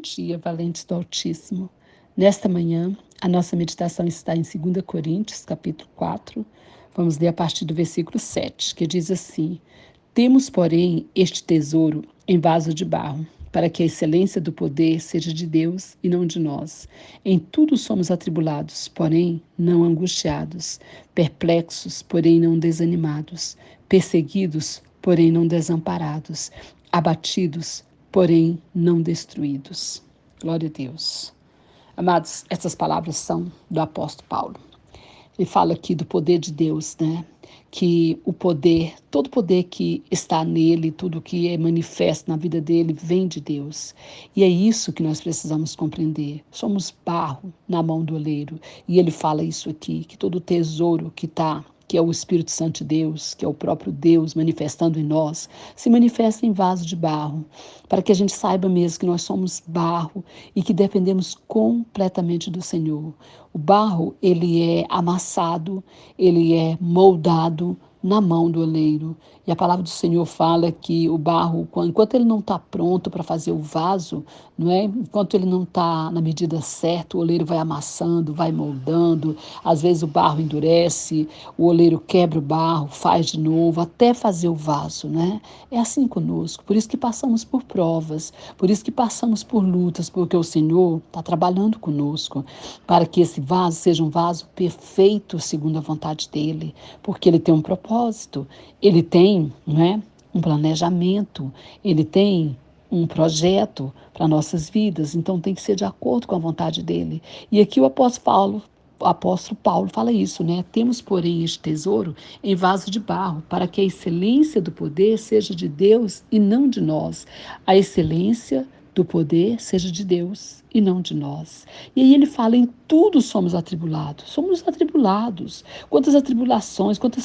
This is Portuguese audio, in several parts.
dia, valentes do Altíssimo. Nesta manhã, a nossa meditação está em 2 Coríntios, capítulo 4. Vamos ler a partir do versículo 7, que diz assim: Temos, porém, este tesouro em vaso de barro, para que a excelência do poder seja de Deus e não de nós. Em tudo somos atribulados, porém não angustiados, perplexos, porém não desanimados, perseguidos, porém não desamparados, abatidos, porém não destruídos. Glória a Deus. Amados, essas palavras são do apóstolo Paulo. Ele fala aqui do poder de Deus, né? Que o poder, todo poder que está nele, tudo que é manifesto na vida dele, vem de Deus. E é isso que nós precisamos compreender. Somos barro na mão do oleiro. E ele fala isso aqui, que todo tesouro que é o Espírito Santo de Deus, que é o próprio Deus manifestando em nós, se manifesta em vaso de barro, para que a gente saiba mesmo que nós somos barro e que dependemos completamente do Senhor. O barro, ele é amassado, ele é moldado na mão do oleiro. E a palavra do Senhor fala que o barro, enquanto ele não está pronto para fazer o vaso, não é? Enquanto ele não está na medida certa, o oleiro vai amassando, vai moldando. Às vezes o barro endurece, o oleiro quebra o barro, faz de novo, até fazer o vaso, né? É assim conosco. Por isso que passamos por provas, por isso que passamos por lutas, porque o Senhor está trabalhando conosco para que esse vaso seja um vaso perfeito segundo a vontade dele, porque ele tem um propósito, ele tem, não é, um planejamento, ele tem um projeto para nossas vidas, então tem que ser de acordo com a vontade dele. E aqui o apóstolo Paulo fala isso, né? Temos, porém, este tesouro em vaso de barro, para que a excelência do poder seja de Deus e não de nós. A excelência do poder seja de Deus e não de nós. E aí ele fala: em tudo somos atribulados. Somos atribulados. Quantas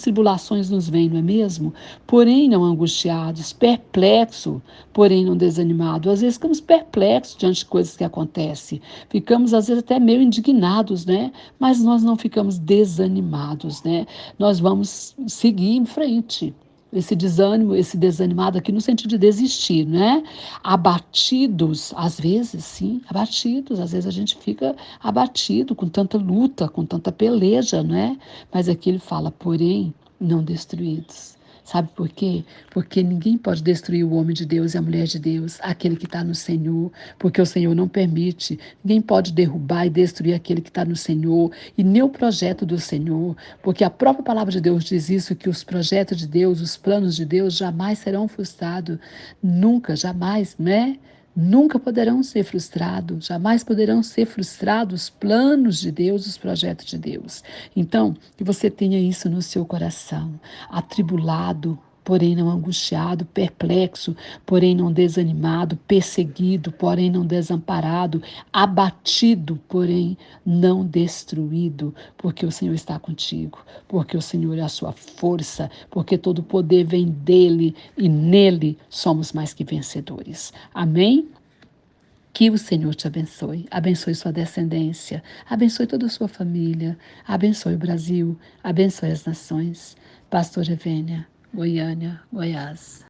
tribulações nos vêm, não é mesmo? Porém não angustiados, perplexos, porém não desanimados. Às vezes ficamos perplexos diante de coisas que acontecem. Ficamos, às vezes, até meio indignados, né? Mas nós não ficamos desanimados, né? Nós vamos seguir em frente. Esse desânimo, esse desanimado aqui no sentido de desistir, né? Abatidos, às vezes, sim, abatidos. Às vezes a gente fica abatido com tanta luta, com tanta peleja, né? Mas aqui ele fala, porém, não destruídos. Sabe por quê? Porque ninguém pode destruir o homem de Deus e a mulher de Deus, aquele que está no Senhor, porque o Senhor não permite. Ninguém pode derrubar e destruir aquele que está no Senhor, e nem o projeto do Senhor, porque a própria palavra de Deus diz isso, que os projetos de Deus, os planos de Deus jamais serão frustrados, nunca, jamais, né? Nunca poderão ser frustrados, jamais poderão ser frustrados os planos de Deus, os projetos de Deus. Então, que você tenha isso no seu coração, atribulado, porém não angustiado, perplexo, porém não desanimado, perseguido, porém não desamparado, abatido, porém não destruído, porque o Senhor está contigo, porque o Senhor é a sua força, porque todo o poder vem dele e nele somos mais que vencedores. Amém? Que o Senhor te abençoe sua descendência, abençoe toda a sua família, abençoe o Brasil, abençoe as nações. Pastor Evênia, Goiânia, Goiás.